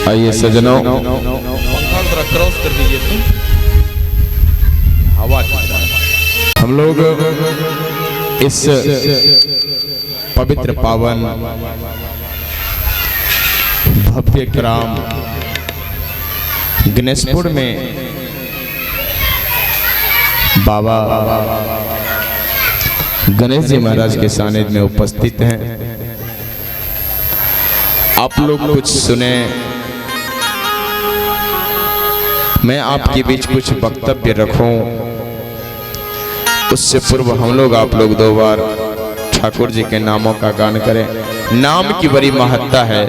आइए सजनों, पंखा जरा क्रॉस कर दीजिए तुम, हवा हम लोग इस पवित्र पावन भव्य ग्राम गणेशपुर में बाबा गणेश जी महाराज के सानिध्य में उपस्थित हैं। आप लोग कुछ सुने, मैं आपके बीच कुछ वक्तव्य रखूं, उससे पूर्व हम लोग आप लोग 2 बार ठाकुर जी के नामों का गान करें। नाम की बड़ी महत्ता है,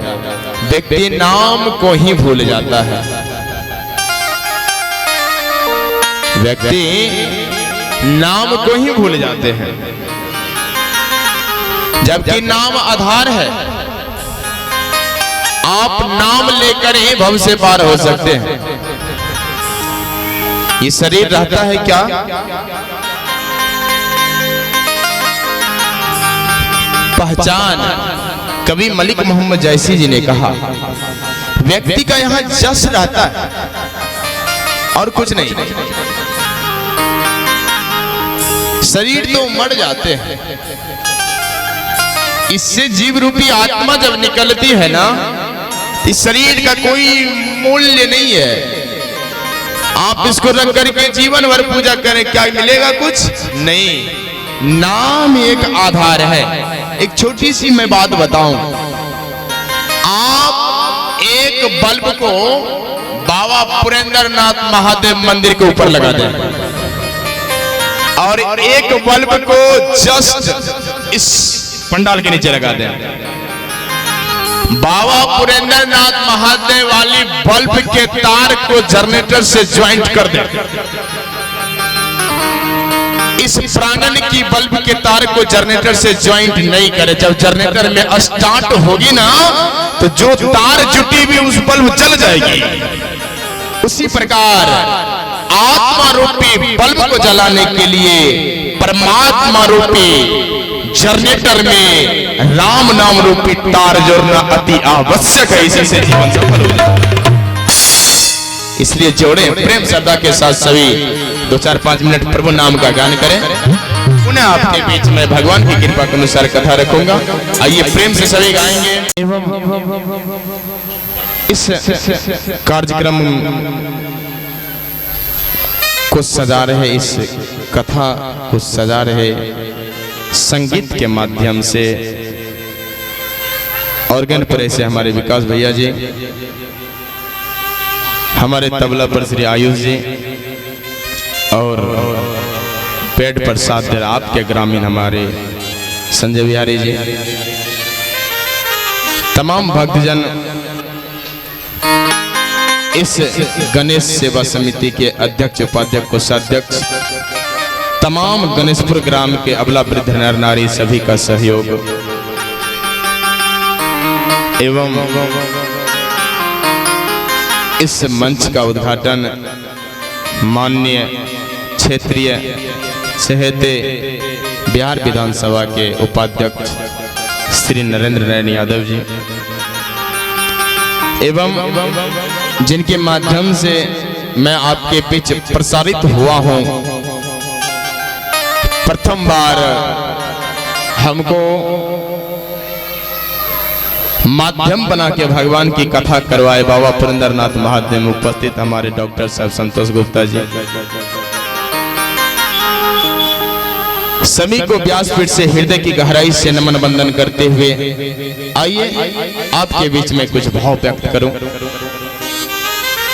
व्यक्ति नाम को ही भूल जाता है। व्यक्ति नाम को ही भूल जाते हैं, जबकि नाम आधार है। आप नाम लेकर ही भव से पार हो सकते हैं। ये शरीर रहता है क्या? पहचान। कवि मलिक मोहम्मद जैसी जी ने कहा, व्यक्ति का यहां जस रहता है और कुछ नहीं। शरीर तो मर जाते हैं, इससे जीव रूपी आत्मा जब निकलती है ना, इस शरीर का कोई मूल्य नहीं है। आप इसको रख करके जीवन भर पूजा करें, क्या मिलेगा? कुछ नहीं। नाम एक आधार है। एक छोटी सी मैं बात बताऊं, आप एक बल्ब को बाबा पुरेंद्रनाथ महादेव मंदिर के ऊपर लगा दें और एक बल्ब को जस्ट इस पंडाल के नीचे लगा दें। बाबा पुरेंद्रनाथ महादेव वाली बल्ब के तार को जनरेटर से ज्वाइंट कर दें। इस प्रांगण की बल्ब के तार को जनरेटर से ज्वाइंट नहीं करे। जब जनरेटर में स्टार्ट होगी ना, तो जो तार जुटी भी उस बल्ब जल जाएगी। उसी प्रकार आत्मा रूपी बल्ब को जलाने के लिए परमात्मा रूपी जनरेटर में राम नाम रूपी तार जोड़ना अति आवश्यक है। इसी से जीवन सफल हो जाए। इसलिए जोड़े प्रेम श्रद्धा के साथ सभी 2-4-5 मिनट प्रभु नाम का गान करें। पुनः आपके बीच में भगवान की कृपा के अनुसार कथा रखूंगा। आइए प्रेम से सभी गाएंगे। इस कार्यक्रम को सजा रहे, इस कथा को सजा रहे संगीत के माध्यम से ऑर्गन पर ऐसे हमारे विकास भैया जी, हमारे तबला पर श्री आयुष जी और पेड़ पर साथ दे आपके ग्रामीण हमारे संजय बिहारी जी, तमाम भक्तजन इस गणेश सेवा समिति के अध्यक्ष, उपाध्यक्ष, कोषाध्यक्ष, तमाम गणेशपुर ग्राम के अबला वृद्ध नर नारी सभी का सहयोग एवं इस मंच का उद्घाटन माननीय क्षेत्रीय चहेते बिहार विधानसभा के उपाध्यक्ष श्री नरेंद्र नयन यादव जी एवं जिनके माध्यम से मैं आपके बीच प्रसारित हुआ हूं। प्रथम बार हमको माध्यम बना के भगवान की कथा करवाए बाबा पुरेंद्रनाथ महादेव में उपस्थित हमारे डॉक्टर साहब संतोष गुप्ता जी, सभी को व्यासपीठ से हृदय की गहराई से नमन वंदन करते हुए आइए आपके बीच में कुछ भाव व्यक्त करूं।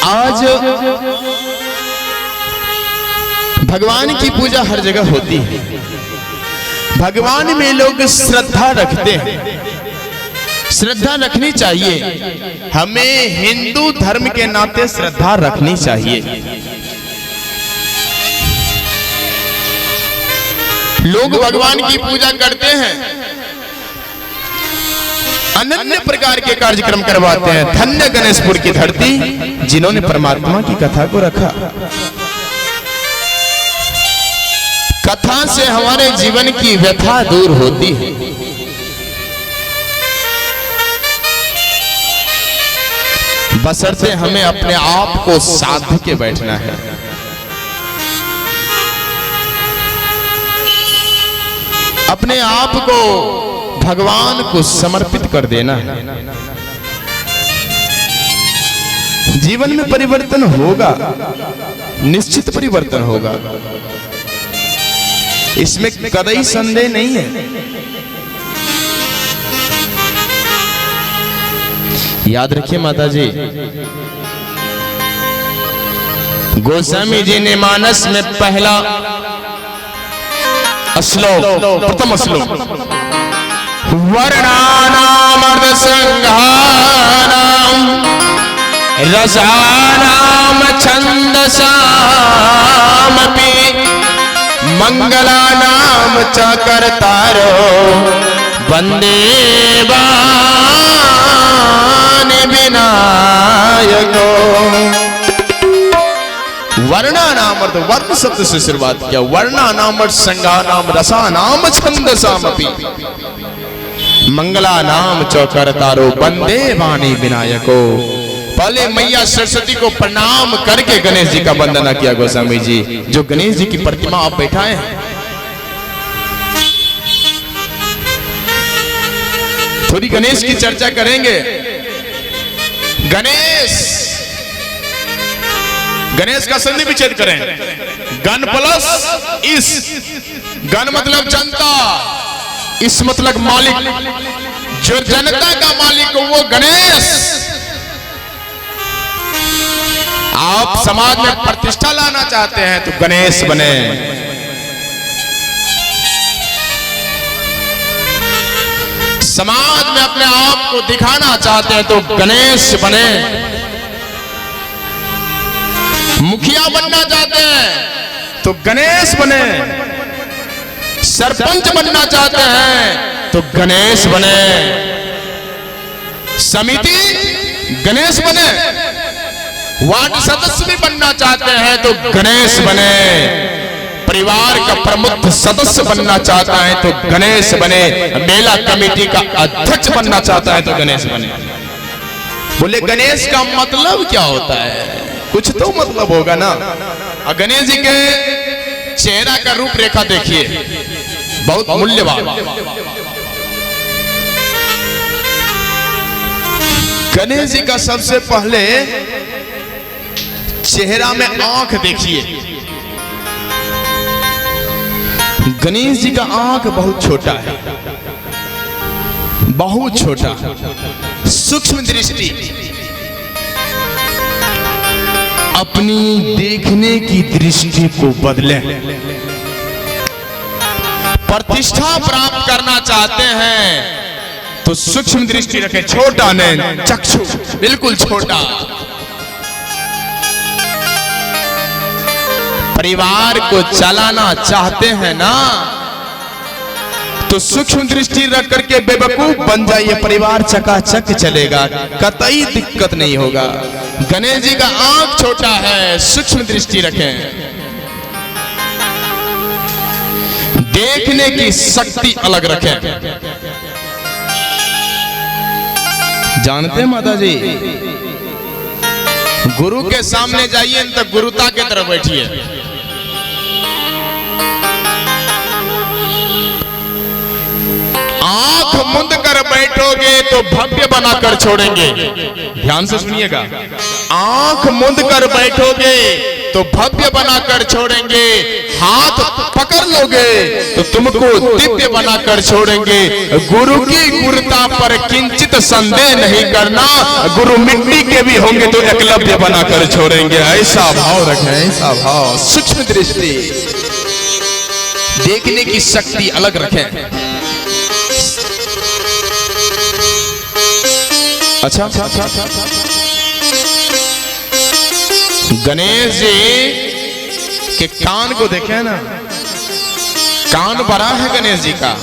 आज भगवान की पूजा हर जगह होती है, भगवान में लोग श्रद्धा रखते हैं, श्रद्धा रखनी चाहिए। हमें हिंदू धर्म के नाते श्रद्धा रखनी चाहिए। लोग भगवान की पूजा करते हैं, अनन्य प्रकार के कार्यक्रम करवाते हैं। धन्य गणेशपुर की धरती जिन्होंने परमात्मा की कथा को रखा। कथा से हमारे जीवन की व्यथा दूर होती है। बशर्ते हमें अपने आप को साध के बैठना है। अपने आप को भगवान को समर्पित कर देना है। जीवन में परिवर्तन होगा, निश्चित परिवर्तन होगा, इसमें कतई संदेह नहीं है। याद रखिए माता जी, गोस्वामी जी ने मानस में पहला श्लोक, प्रथम श्लोक, वर्णानाम संघानाम रसानाम छंदसामपि मंगलानाम च कर्तारो वंदे वानि विनायको। वर्णानाम अर्थ वर्ण शब्द से शुरुआत किया। वर्णानाम संज्ञानाम रसानाम छंदसामपि मंगलानाम च कर्तारो वंदे वानि विनायको। पहले मैया सरस्वती को प्रणाम करके गणेश जी का वंदना किया गोस्वामी जी। जो गणेश जी की प्रतिमा आप बैठाए हैं, थोड़ी गणेश की चर्चा करेंगे। गणेश का संधि विच्छेद करें। गण प्लस इस, गण मतलब जनता, इस मतलब मालिक। जो जनता का मालिक वो गणेश। आप समाज में प्रतिष्ठा लाना चाहते हैं तो गणेश बने। समाज में अपने आप को दिखाना चाहते हैं तो गणेश बने। मुखिया बनना चाहते हैं तो गणेश बने। सरपंच बनना चाहते हैं तो गणेश बने। समिति गणेश बने। वार्ड सदस्य भी बनना चाहते हैं तो गणेश बने। परिवार का प्रमुख सदस्य बनना चाहता है तो गणेश बने। मेला कमेटी का अध्यक्ष बनना चाहता है तो गणेश बने। बोले गणेश का मतलब क्या होता है? कुछ तो मतलब होगा ना। गणेश जी के चेहरा का रूपरेखा देखिए, बहुत मूल्यवान। गणेश जी का सबसे पहले चेहरा में आंख देखिए। गणेश जी का आंख बहुत छोटा है, बहुत छोटा, सूक्ष्म दृष्टि। अपनी देखने की दृष्टि को बदले। प्रतिष्ठा प्राप्त करना चाहते हैं तो सूक्ष्म दृष्टि रखें। छोटा नैन, चक्षु बिल्कुल छोटा। परिवार को चलाना चाहते हैं ना तो सूक्ष्म दृष्टि रख करके बेवकूफ बन जाइए। परिवार चकाचक चलेगा, कतई दिक्कत नहीं होगा। गणेश जी का आंख छोटा है, सूक्ष्म दृष्टि रखें। देखने की शक्ति अलग रखें। जानते हैं माता जी, गुरु के सामने जाइए तो गुरुता की तरफ बैठिए। आंख मुंद कर बैठोगे तो भव्य बनाकर छोड़ेंगे। ध्यान से सुनिएगा। आंख मुंद कर बैठोगे तो भव्य बनाकर छोड़ेंगे। हाथ पकड़ लोगे तो तुमको दिव्य बनाकर छोड़ेंगे। गुरु की गुरुता पर किंचित संदेह नहीं करना। गुरु मिट्टी के भी होंगे तो एकलव्य बनाकर छोड़ेंगे। ऐसा भाव रखें, ऐसा भाव। सूक्ष्म दृष्टि, देखने की शक्ति अलग रखें। अच्छा, गणेश जी के कान को देखें ना, कान बड़ा है गणेश जी का।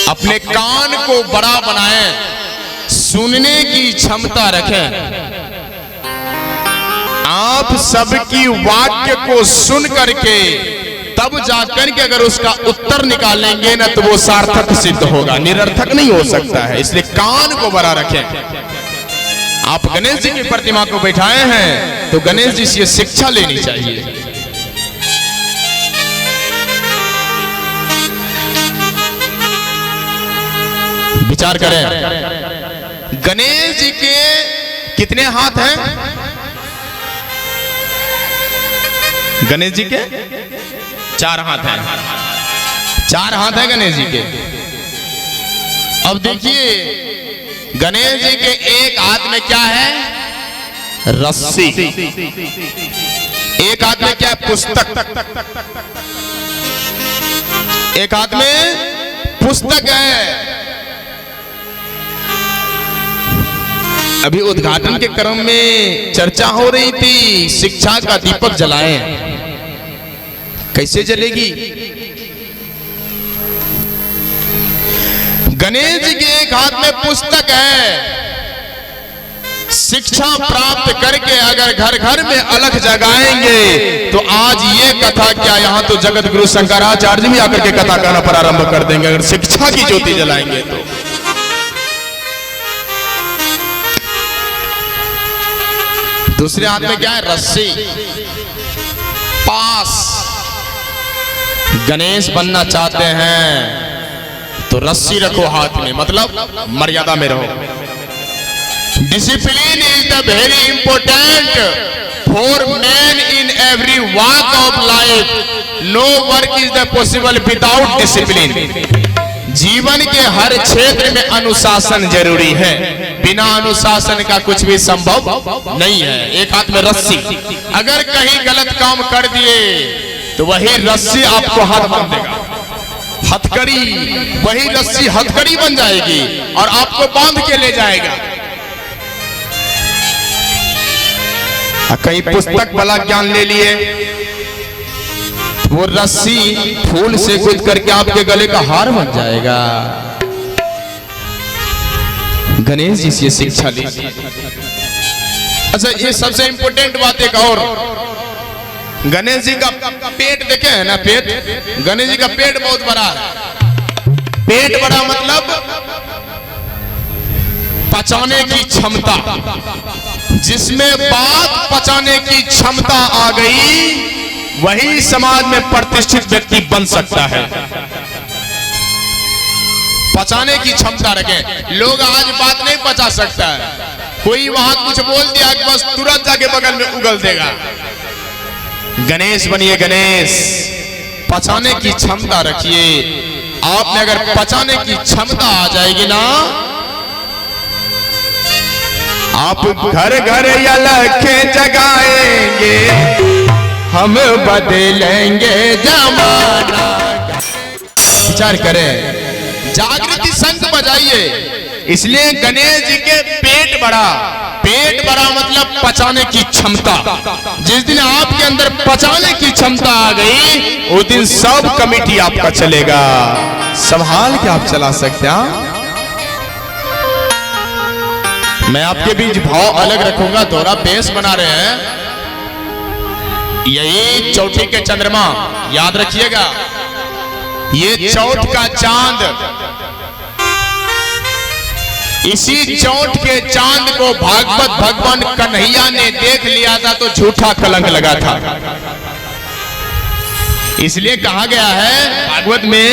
अपने कान को बड़ा बनाएं, सुनने की क्षमता रखें। आप सबकी वाक्य को सुन करके तब जाकर के अगर उसका उत्तर निकालेंगे ना तो वो सार्थक सिद्ध होगा, निरर्थक नहीं हो सकता है। इसलिए कान को बड़ा रखें। आप गणेश जी की प्रतिमा को बैठाए हैं तो गणेश जी से शिक्षा लेनी चाहिए। विचार करें, गणेश जी के कितने हाथ हैं? गणेश जी के 4 हाथ हैं। 4 हाथ हैं गणेश जी के। अब देखिए, गणेश जी के एक हाथ में क्या है? रस्सी। एक हाथ में क्या है? पुस्तक। एक हाथ में पुस्तक है। अभी उद्घाटन के क्रम में चर्चा हो रही थी, शिक्षा का दीपक जलाएं। कैसे जलेगी? गणेश जी के एक हाथ में पुस्तक है। शिक्षा प्राप्त करके अगर घर घर में अलख जगाएंगे तो आज ये कथा क्या, यहां तो जगत गुरु शंकराचार्य भी आकर के कथा करना प्रारंभ कर देंगे अगर शिक्षा की ज्योति जलाएंगे तो। दूसरे हाथ में क्या है? रस्सी, पास। गणेश बनना चाहते हैं तो रस्सी रखो हाथ में, मतलब मर्यादा में रहो। Discipline is the very important for man in every walk of life. No work is the possible without discipline. जीवन के हर क्षेत्र में अनुशासन जरूरी है, बिना अनुशासन का कुछ भी संभव नहीं है। एक हाथ में रस्सी, अगर कहीं गलत काम कर दिए तो वही रस्सी आपको हाथ बांध देगा। हथकड़ी, वही रस्सी हथकड़ी बन जाएगी और आपको बांध के ले जाएगा। कहीं पुस्तक वाला ज्ञान ले लिए, वो रस्सी फूल से गुथ करके आपके गले का हार बन जाएगा। गणेश जी से शिक्षा लीजिए। अच्छा, ये सबसे इंपॉर्टेंट बात एक और, गणेश जी का पेट देखे है ना, पेट, गणेश जी का पेट बहुत बड़ा है। पेट बड़ा मतलब पचाने की क्षमता। जिसमें बात पचाने की क्षमता आ गई वही समाज में प्रतिष्ठित व्यक्ति बन सकता है। पचाने की क्षमता रखें। लोग आज बात नहीं पचा सकता है, कोई वहां कुछ बोल दिया कि बस तुरंत जाके बगल में उगल देगा। गणेश बनिए, गणेश। पचाने की क्षमता रखिए। आप में अगर पचाने की क्षमता आ जाएगी ना, आप घर घर अलख जगाएंगे, हम बदलेंगे जमाना। विचार करें, जागृति शंख बजाइए। इसलिए गणेश जी के पेट बड़ा, पेट बड़ा मतलब पचाने की क्षमता। जिस दिन आपके अंदर पचाने की क्षमता आ गई उस दिन सब कमेटी आपका चलेगा, संभाल के आप चला सकते हैं। मैं आपके बीच भाव अलग रखूंगा, दोहरा बेस बना रहे हैं। यही चौथी के चंद्रमा, याद रखिएगा, ये चौथ का चांद, इसी चौथ के चांद को भागवत भगवान कन्हैया ने देख लिया था तो झूठा कलंक लगा था। इसलिए कहा गया है भागवत में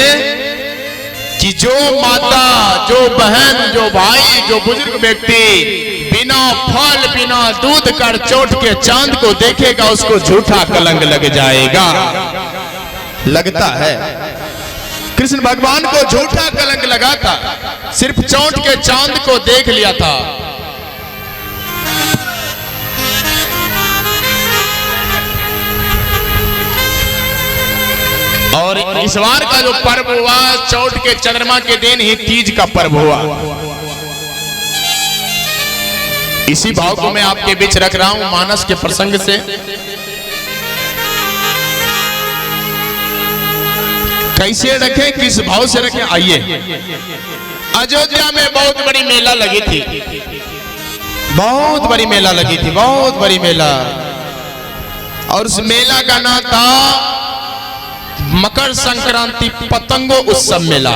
कि जो माता, जो बहन, जो भाई, जो बुजुर्ग व्यक्ति बिना फल बिना दूध कर चौथ के चांद को देखेगा उसको झूठा कलंक लग जाएगा। लगता है कृष्ण भगवान को झूठा कलंक लगा था, सिर्फ चौथ के चांद को देख लिया था। और इस बार का जो पर्व हुआ चौथ के चंद्रमा के दिन ही तीज का पर्व हुआ। इसी भाव को मैं आपके बीच रख रहा हूं मानस के प्रसंग से। कैसे रखें, किस भाव से रखें, आइए। अयोध्या में बहुत बड़ी मेला लगी थी, बहुत बड़ी मेला लगी थी, बहुत बड़ी मेला। और उस मेला का नाम था मकर संक्रांति पतंगो उत्सव मेला।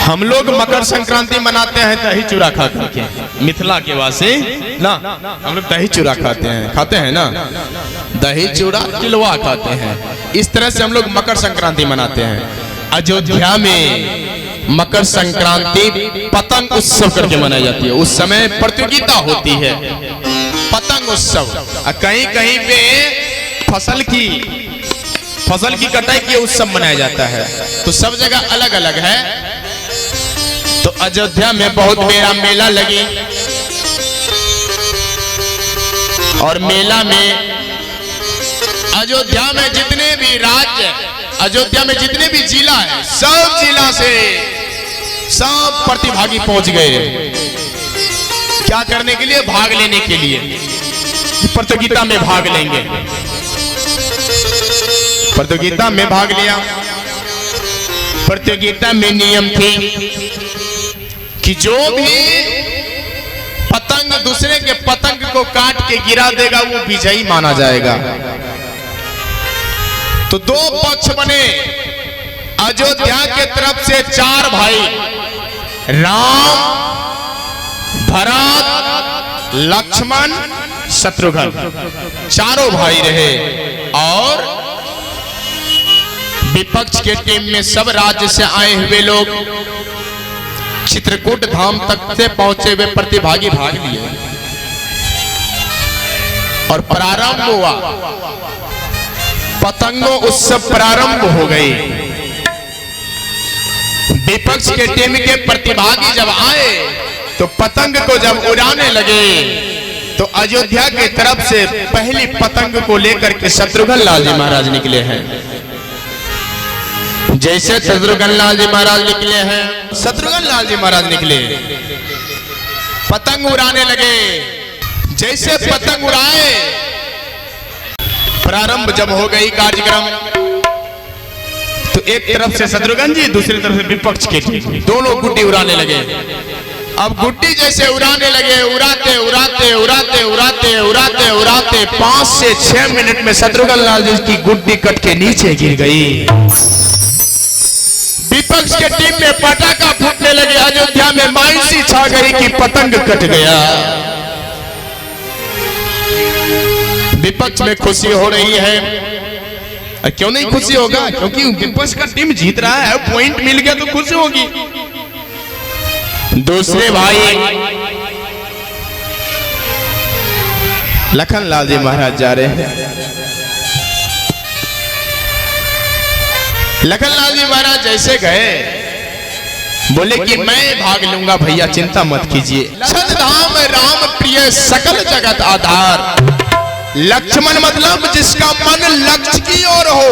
हम लोग मकर संक्रांति मनाते हैं दही चूड़ा खा करके, मिथिला के वासी ना, हम लोग दही चूड़ा खाते हैं ना, दही चूड़ा तिलवा खाते हैं। इस तरह से हम लोग मकर संक्रांति मनाते हैं। अयोध्या में मकर संक्रांति पतंग उत्सव करके मनाई जाती है। उस समय प्रतियोगिता होती है पतंग उत्सव। कहीं कहीं पे फसल की कटाई की उत्सव मनाया जाता है। तो सब जगह अलग अलग है। तो अयोध्या में बहुत बड़ा मेला लगे और मेला में अयोध्या में जितने भी राज्य, अयोध्या में जितने भी जिला है, सब जिला से सब प्रतिभागी पहुंच गए। क्या करने के लिए? भाग लेने के लिए, प्रतियोगिता में भाग लेंगे। प्रतियोगिता में भाग लिया। प्रतियोगिता में नियम थी कि जो भी पतंग दूसरे के पतंग को काट के गिरा देगा वो विजयी माना जाएगा। तो दो पक्ष बने। अयोध्या के तरफ से 4 भाई, राम, भरत, लक्ष्मण, शत्रुघ्न, चारों भाई रहे। और विपक्ष के टीम में सब राज्य से आए हुए लोग चित्रकूट धाम तक से पहुंचे हुए प्रतिभागी भाग लिए और प्रारंभ हुआ। पतंगों उत्सव प्रारंभ हो गई। विपक्ष के टीम के प्रतिभागी जब आए तो पतंग को जब उड़ाने लगे तो अयोध्या की तरफ से पहली पतंग को लेकर के शत्रुघ्न लाल जी महाराज निकले हैं। जैसे शत्रुघ्न लाल जी महाराज निकले हैं, शत्रुघ्न लाल जी महाराज निकले, पतंग उड़ाने लगे। जैसे पतंग उड़ाए, प्रारंभ जब हो गई कार्यक्रम, तो एक तरफ से शत्रुघ्न जी, दूसरी तरफ से विपक्ष के दोनों गुड्डी उड़ाने लगे। अब गुड्डी जैसे उड़ाने लगे, उड़ाते उड़ाते उड़ाते उड़ाते उड़ाते उड़ाते 5 से 6 मिनट में शत्रुघ्न लाल जी की गुड्डी कट के नीचे गिर गई। विपक्ष के टीम में पटाखा फूटने लगे। अयोध्या में मायूसी छा गई कि पतंग कट गया। विपक्ष में खुशी हो रही है। क्यों नहीं खुशी होगा? क्योंकि विपक्ष का टीम जीत रहा है, पॉइंट मिल गया तो खुशी होगी। दूसरे भाई लखन लाल जी महाराज जा रहे हैं। लखन लाल जी महाराज जैसे गए, बोले कि मैं भाग लूंगा भैया, चिंता मत कीजिए। लक्षण धाम राम प्रिय सकल जगत आधार। लक्ष्मण मतलब जिसका मन लक्ष्य की ओर हो।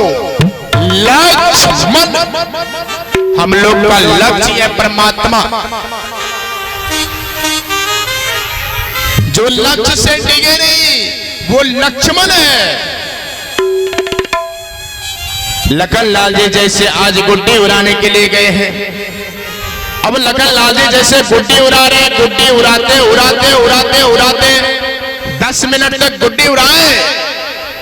लक्ष्मण, हम लोग का लक्ष्य है परमात्मा। जो लक्ष्य से डिगे नहीं वो लक्ष्मण है। लखन लाल जी जैसे आज गुड्डी उड़ाने के लिए गए हैं। अब लखन लाल जी जैसे गुड्डी उड़ा रहे, गुड्डी उड़ाते उड़ाते उड़ाते उड़ाते 10 मिनट तक गुड्डी उड़ाए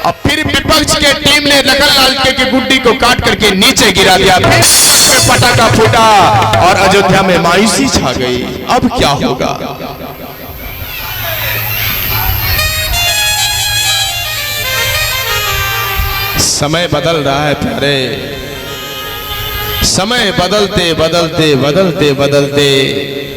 और फिर विपक्ष के टीम ने लखन लाल के गुड्डी को काट करके नीचे गिरा दिया। फिर पटाखा फूटा और अयोध्या में मायूसी छा गई। अब क्या होगा? समय बदल रहा है प्यारे। समय बदलते बदलते बदलते बदलते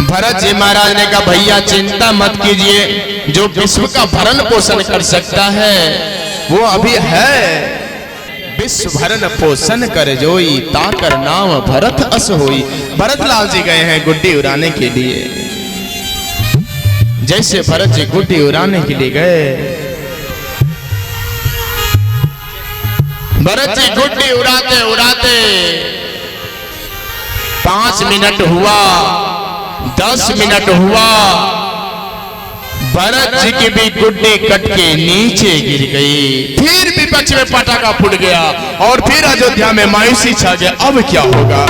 भरत जी महाराज ने कहा भैया चिंता मत कीजिए, जो विश्व का भरण पोषण कर सकता है वो अभी है। विश्व भरण पोषण कर जोई, ताकर नाम भरत अस होई। भरत लाल जी गए हैं गुड्डी उड़ाने के लिए। जैसे भरत जी गुड्डी उड़ाने के लिए गए, भरत जी गुड्डी उड़ाते उड़ाते 5 मिनट हुआ, 10 मिनट हुआ, भरत जी की भी गुड्डी कट के नीचे गिर गई। फिर विपक्ष में पटाखा फूट गया और फिर अयोध्या में मायूसी छा गया। अब क्या होगा?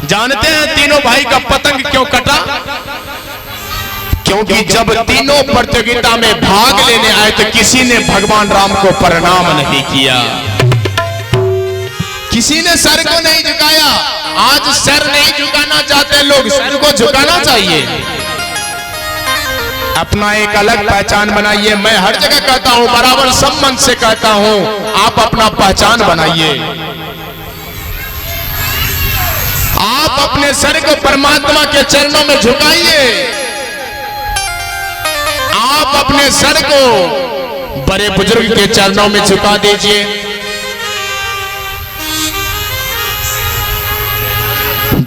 जानते हैं तीनों भाई का पतंग क्यों कटा? क्योंकि जब तीनों प्रतियोगिता में भाग लेने आए तो किसी ने भगवान राम को प्रणाम नहीं किया। किसी ने सर को नहीं झुकाया। आज सर नहीं झुकाना चाहते लोग, सर को झुकाना चाहिए। अपना एक अलग पहचान बनाइए। मैं हर जगह कहता हूं, बराबर सम्मान से कहता हूं, आप अपना पहचान बनाइए। आप अपने सर को परमात्मा के चरणों में झुकाइए। आप अपने सर को बड़े बुजुर्ग के चरणों में झुका दीजिए।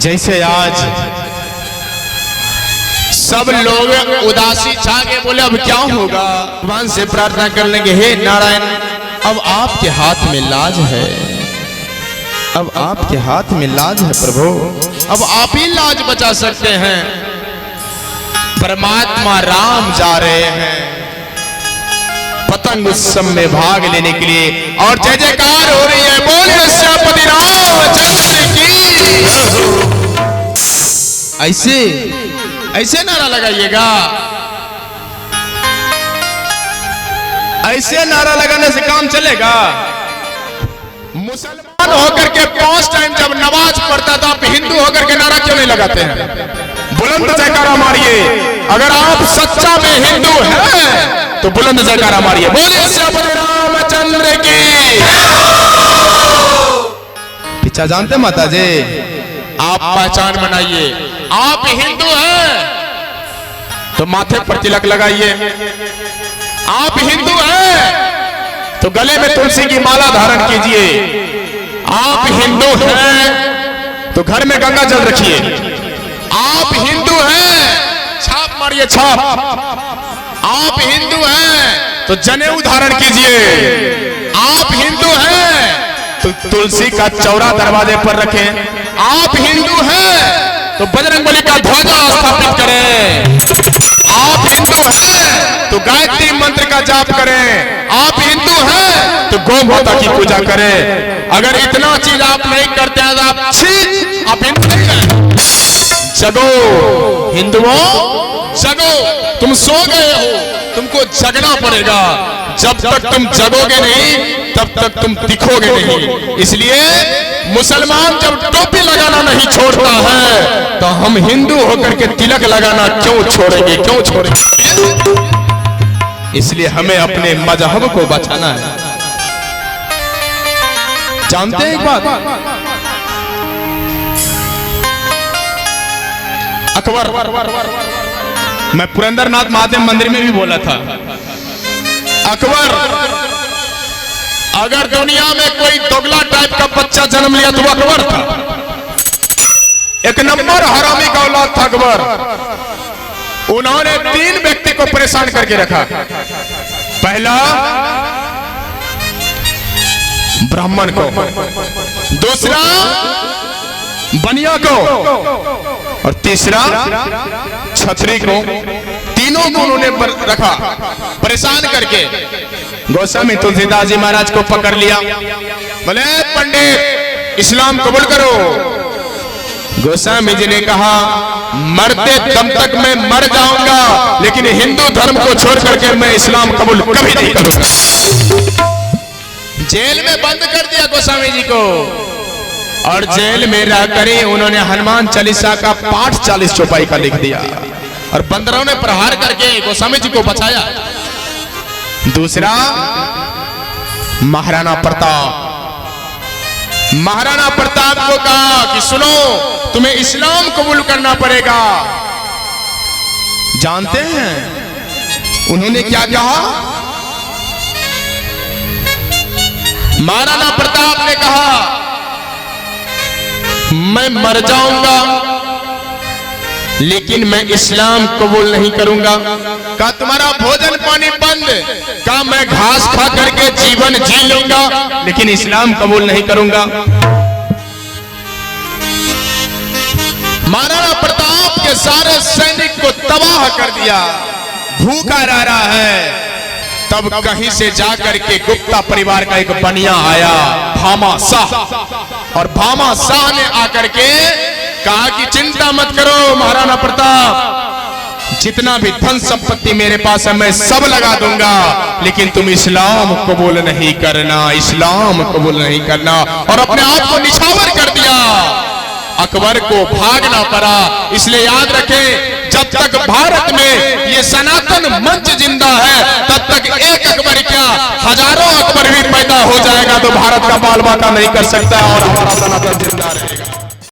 जैसे आज सब लोग उदासी छा के बोले अब क्या होगा, भगवान से प्रार्थना कर लेंगे, हे नारायण अब आपके हाथ में लाज है, अब आपके हाथ में लाज है प्रभु, अब आप ही लाज बचा सकते हैं। परमात्मा राम जा रहे हैं पतंग उत्सव में भाग लेने के लिए, और जय जयकार हो रही है, बोलिए श्यामपति रामचंद्र की। ऐसे ऐसे नारा लगाइएगा, ऐसे नारा लगाने से काम चलेगा। मुसलमान होकर के 5 टाइम जब नमाज पढ़ता था, आप हिंदू होकर के नारा क्यों नहीं लगाते हैं? बुलंद जयकारा मारिए। अगर आप सच्चा में हिंदू हैं तो बुलंद जयकारा मारिए, बोलिए श्यामपति रामचंद्र की। पीछा जानते माता जी, आप पहचान बनाइए। आप हिंदू हैं तो माथे पर तिलक लगाइए। आप हिंदू हैं तो गले में तुलसी की माला धारण कीजिए। आप हिंदू हैं तो घर में गंगा जल रखिए। आप हिंदू हैं, छाप मारिए छाप। आप हिंदू हैं तो जनेऊ धारण कीजिए। आप हिंदू हैं तो तुलसी का चौरा दरवाजे पर रखें। आप हिंदू हैं तो बजरंगबली का ध्वजा स्थापित करें। आप हिंदू हैं तो गायत्री मंत्र का जाप करें। आप हिंदू हैं तो गौ माता की पूजा करें। अगर इतना चीज आप नहीं करते हैं तो आप हिंदू नहीं हैं। जगो हिंदुओं, जगो। तुम सो गए हो, तुमको जगना पड़ेगा। जब तक तुम जगोगे नहीं तब तक तुम दिखोगे नहीं। इसलिए मुसलमान जब टोपी लगाना नहीं छोड़ता है तो हम हिंदू होकर के तिलक लगाना क्यों छोड़ेंगे, क्यों छोड़ेंगे? इसलिए हमें अपने मजहब को बचाना है। जानते हैं एक बात, अकबर, मैं पुरंदरनाथ महादेव मंदिर में भी बोला था, अकबर अगर दुनिया में कोई दोगला टाइप का बच्चा जन्म लिया तो वो अकबर था। एक नंबर हरामी का औलाद था अकबर। उन्होंने 3 व्यक्ति को परेशान करके रखा। पहला ब्राह्मण को, दूसरा बनिया को, और तीसरा छतरी को। तीनों को उन्होंने रखा परेशान करके। गोस्वामी तुलसीदास जी महाराज को पकड़ लिया, बोले पंडित इस्लाम कबूल करो। गोस्वामी जी ने कहा मरते दम तक मैं मर जाऊंगा, लेकिन हिंदू धर्म को छोड़ करके मैं इस्लाम कबूल कभी नहीं करूंगा। जेल में बंद कर दिया गोस्वामी जी को, और जेल में रहकर ही उन्होंने हनुमान चालीसा का पाठ 40 चौपाई का लिख दिया, और बंदरों ने प्रहार करके गोस्वामी जी को बचाया। दूसरा महाराणा प्रताप, महाराणा प्रताप को कहा कि सुनो तुम्हें इस्लाम कबूल करना पड़ेगा। जानते हैं उन्होंने क्या कहा? महाराणा प्रताप ने कहा मैं मर जाऊंगा लेकिन मैं इस्लाम कबूल नहीं करूंगा। कहा तुम्हारा भोजन पानी बंद, कहा मैं घास खा करके जीवन जी लूंगा लेकिन इस्लाम कबूल नहीं करूंगा। महाराणा प्रताप के सारे सैनिक को तबाह कर दिया, भूखा रह रहा है। तब कहीं से जाकर के गुप्ता परिवार का एक बनिया आया, भामा शाह, और भामा शाह ने आकर के कहा कि चिंता मत करो महाराणा प्रताप, जितना भी धन संपत्ति मेरे पास है मैं सब लगा दूंगा, लेकिन तुम इस्लाम कबूल नहीं करना, इस्लाम कबूल नहीं करना। और अपने आप को निछावर कर दिया। अकबर को भागना पड़ा। इसलिए याद रखें, जब तक भारत में ये सनातन मंच जिंदा है तब तक एक अकबर क्या हजारों अकबर भी पैदा हो जाएगा तो भारत का बाल बाका नहीं कर सकता और हमारा सनातन जिंदा रहेगा।